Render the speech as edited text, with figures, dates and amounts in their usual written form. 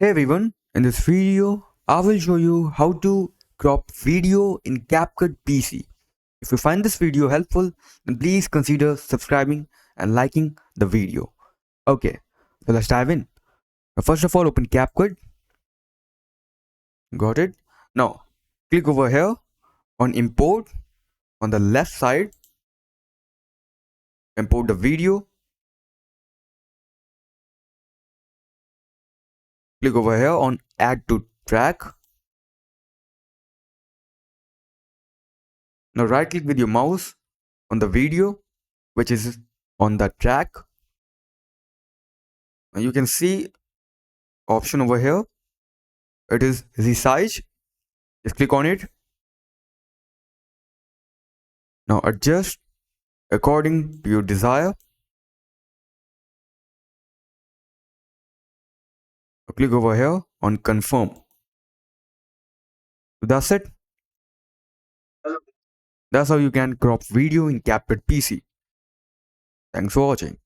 Hey everyone, in this video, I will show you how to crop video in CapCut PC. If you find this video helpful, then please consider subscribing and liking the video. Okay, so let's dive in. Now, first of all, open CapCut. Got it? Now, click over here on import on the left side. Import the video. Click over here on add to track. Now, right click with your mouse on the video, which is on the track. Now, you can see option over here. It is resize. Just click on it. Now adjust according to your desire. Click over here on confirm. So that's it. That's how you can crop video in CapCut PC. Thanks for watching.